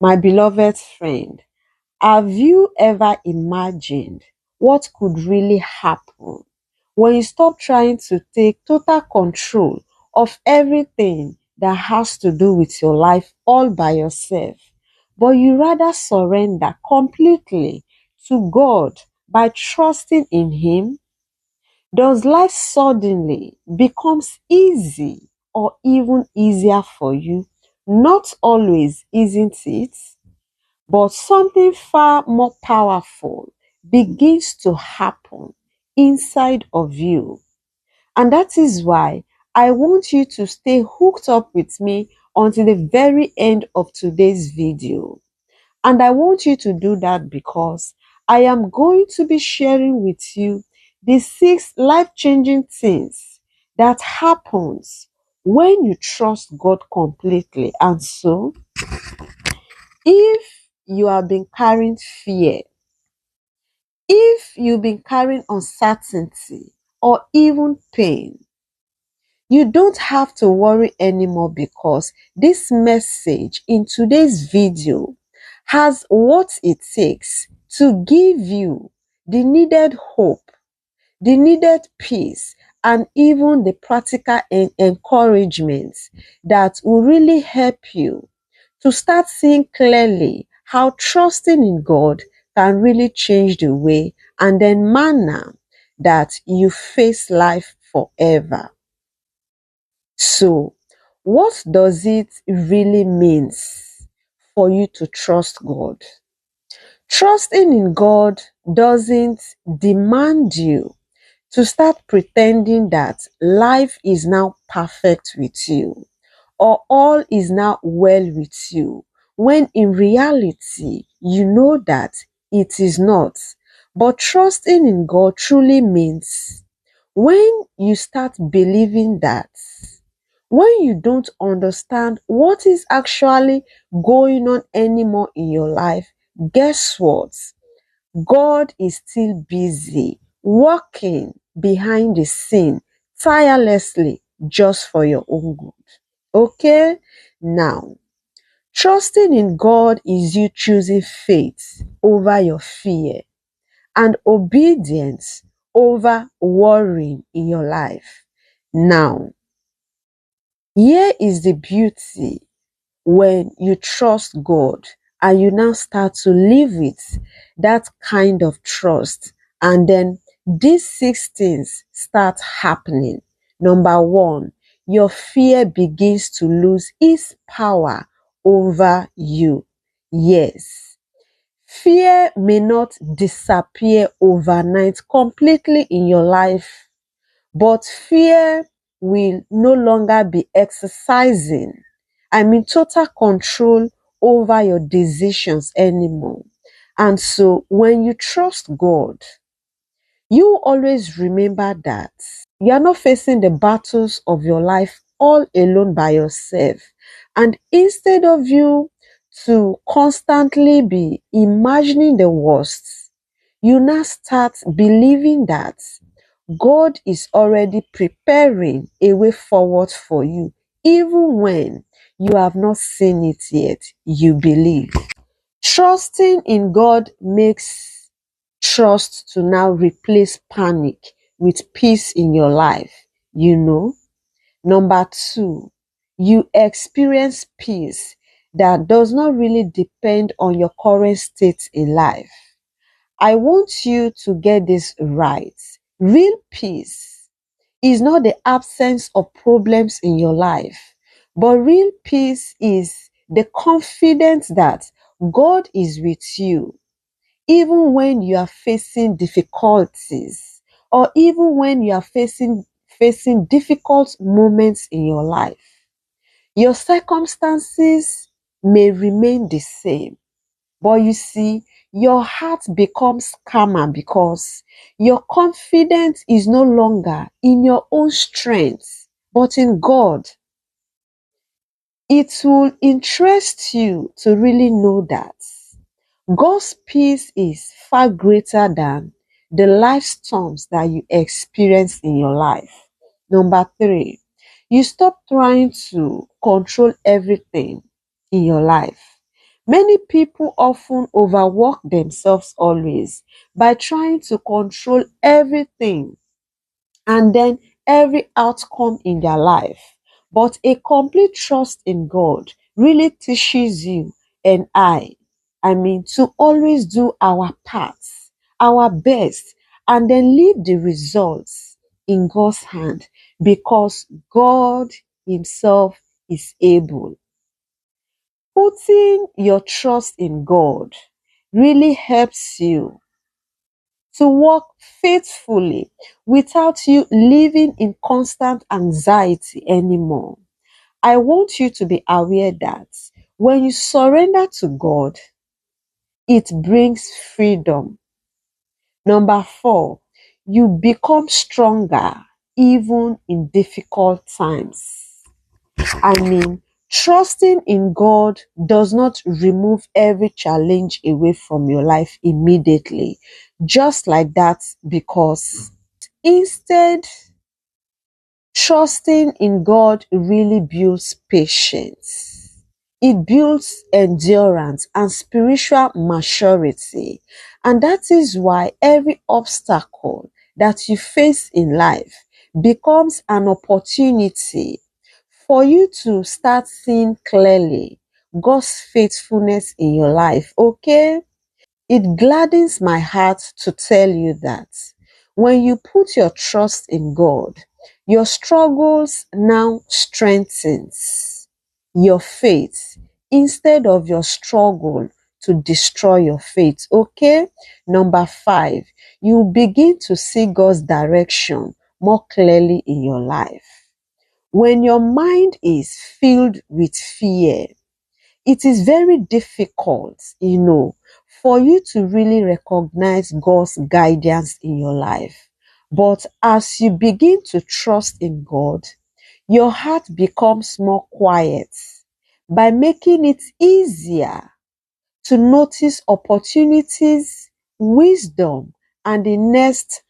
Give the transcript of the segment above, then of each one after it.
My beloved friend, have you ever imagined what could really happen when you stop trying to take total control of everything that has to do with your life all by yourself, but you rather surrender completely to God by trusting in Him? Does life suddenly becomes easy or even easier for you? Not always, isn't it? But something far more powerful begins to happen inside of you. And that is why I want you to stay hooked up with me until the very end of today's video. And I want you to do that because I am going to be sharing with you the 6 life-changing things that happens when you trust God completely. And so, if you have been carrying fear, if you've been carrying uncertainty or even pain, you don't have to worry anymore because this message in today's video has what it takes to give you the needed hope, the needed peace, and even the practical encouragement that will really help you to start seeing clearly how trusting in God can really change the way and then manner that you face life forever. So, what does it really mean for you to trust God? Trusting in God doesn't demand you to start pretending that life is now perfect with you or all is now well with you, when in reality, you know that it is not. But trusting in God truly means when you start believing that when you don't understand what is actually going on anymore in your life, guess what? God is still busy working behind the scene tirelessly just for your own good. Okay? Now, trusting in God is you choosing faith over your fear and obedience over worrying in your life. Now, here is the beauty when you trust God and you now start to live with that kind of trust, and then these 6 things start happening. Number 1, your fear begins to lose its power over you. Yes, fear may not disappear overnight completely in your life, but fear will no longer be exercising, total control over your decisions anymore. And so when you trust God, you always remember that you are not facing the battles of your life all alone by yourself. And instead of you to constantly be imagining the worst, you now start believing that God is already preparing a way forward for you, even when you have not seen it yet. You believe. Trusting in God makes trust to now replace panic with peace in your life. Number 2, you experience peace that does not really depend on your current state in life. I want you to get this right. Real peace is not the absence of problems in your life, but real peace is the confidence that God is with you, even when you are facing difficulties, or even when you are facing difficult moments in your life. Your circumstances may remain the same, but you see, your heart becomes calmer because your confidence is no longer in your own strength, but in God. It will interest you to really know that God's peace is far greater than the life storms that you experience in your life. Number 3, you stop trying to control everything in your life. Many people often overwork themselves always by trying to control everything and then every outcome in their life. But a complete trust in God really teaches you and I mean, to always do our parts, our best, and then leave the results in God's hand because God Himself is able. Putting your trust in God really helps you to walk faithfully without you living in constant anxiety anymore. I want you to be aware that when you surrender to God, it brings freedom. Number four, you become stronger even in difficult times. I mean, trusting in God does not remove every challenge away from your life immediately, just like that, because instead, trusting in God really builds patience. It builds endurance and spiritual maturity. And that is why every obstacle that you face in life becomes an opportunity for you to start seeing clearly God's faithfulness in your life, okay? It gladdens my heart to tell you that when you put your trust in God, your struggles now strengthens your faith instead of your struggle to destroy your faith. Okay? Number five, you begin to see God's direction more clearly in your life. When your mind is filled with fear, it is very difficult, for you to really recognize God's guidance in your life. But as you begin to trust in God, your heart becomes more quiet by making it easier to notice opportunities, wisdom, and the next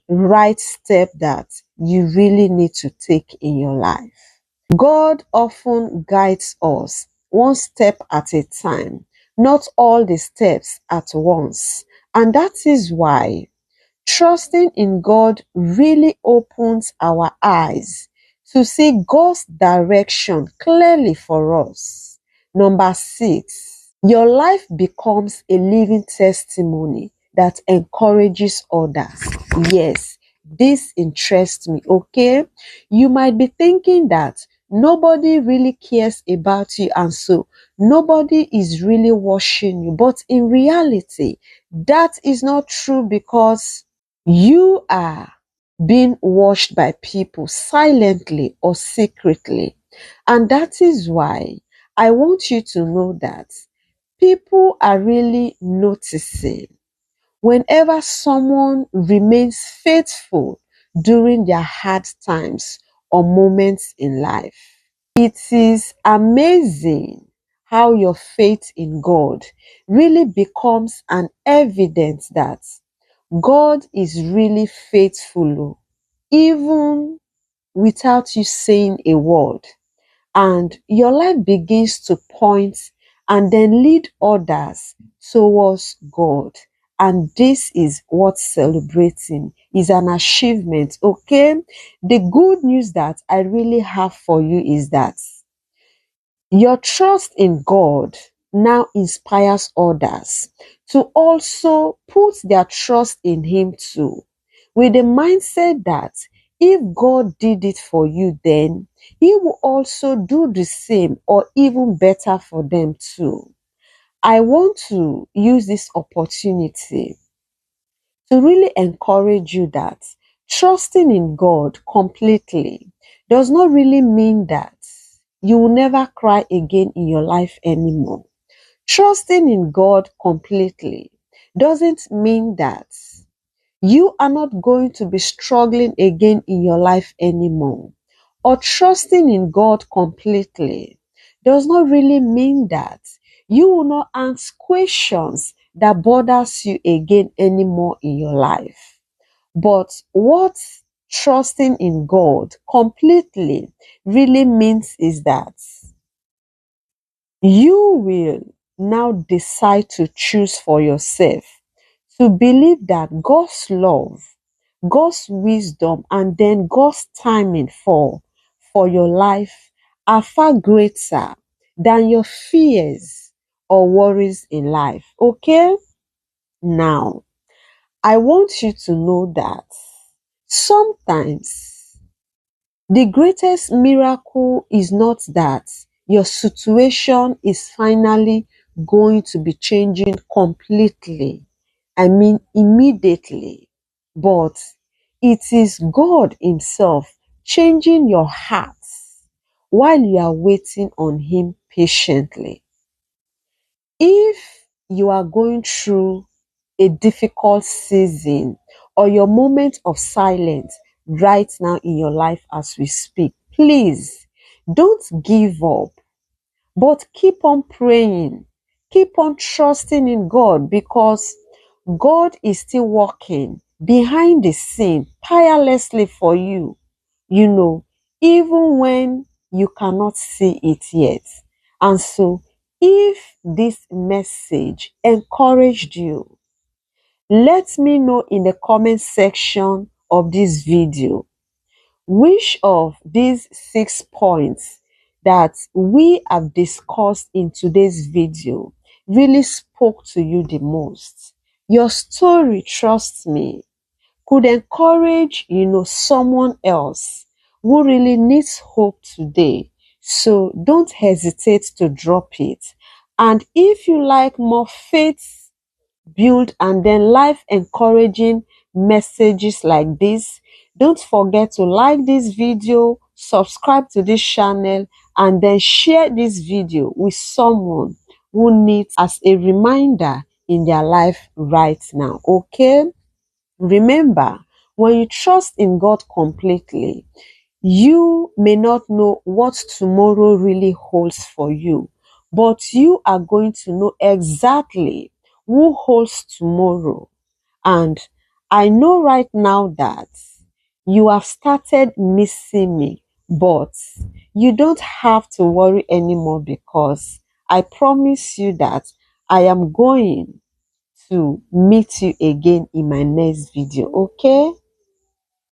right step that you really need to take in your life. God often guides us one step at a time, not all the steps at once. And that is why trusting in God really opens our eyes to see God's direction clearly for us. Number six, your life becomes a living testimony that encourages others. Yes, this interests me, okay? You might be thinking that nobody really cares about you and so nobody is really watching you. But in reality, that is not true because you are being watched by people silently or secretly. And that is why I want you to know that people are really noticing whenever someone remains faithful during their hard times or moments in life. It is amazing how your faith in God really becomes an evidence that God is really faithful, even without you saying a word. And your life begins to point and then lead others towards God. And this is what celebrating is an achievement, okay? The good news that I really have for you is that your trust in God now inspires others to also put their trust in Him too, with the mindset that if God did it for you, then He will also do the same or even better for them too. I want to use this opportunity to really encourage you that trusting in God completely does not really mean that you will never cry again in your life anymore. Trusting in God completely doesn't mean that you are not going to be struggling again in your life anymore. Or trusting in God completely does not really mean that you will not ask questions that bothers you again anymore in your life. But what trusting in God completely really means is that You will now decide to choose for yourself to believe that God's love, God's wisdom, and then God's timing for your life are far greater than your fears or worries in life. Okay? Now, I want you to know that sometimes the greatest miracle is not that your situation is finally going to be changing completely. I mean, immediately. But it is God Himself changing your heart while you are waiting on Him patiently. If you are going through a difficult season or your moment of silence right now in your life as we speak, please don't give up, but keep on praying, keep on trusting in God, because God is still working behind the scene tirelessly for you, you know, even when you cannot see it yet. And so, if this message encouraged you, let me know in the comment section of this video which of these 6 points that we have discussed in today's video really spoke to you the most. Your story, trust me, could encourage, someone else who really needs hope today. So don't hesitate to drop it. And if you like more faith build and then life encouraging messages like this, don't forget to like this video, subscribe to this channel, and then share this video with someone who needs as a reminder in their life right now. Okay? Remember, when you trust in God completely, you may not know what tomorrow really holds for you, but you are going to know exactly who holds tomorrow. And I know right now that you have started missing me, but you don't have to worry anymore, because I promise you that I am going to meet you again in my next video. Okay?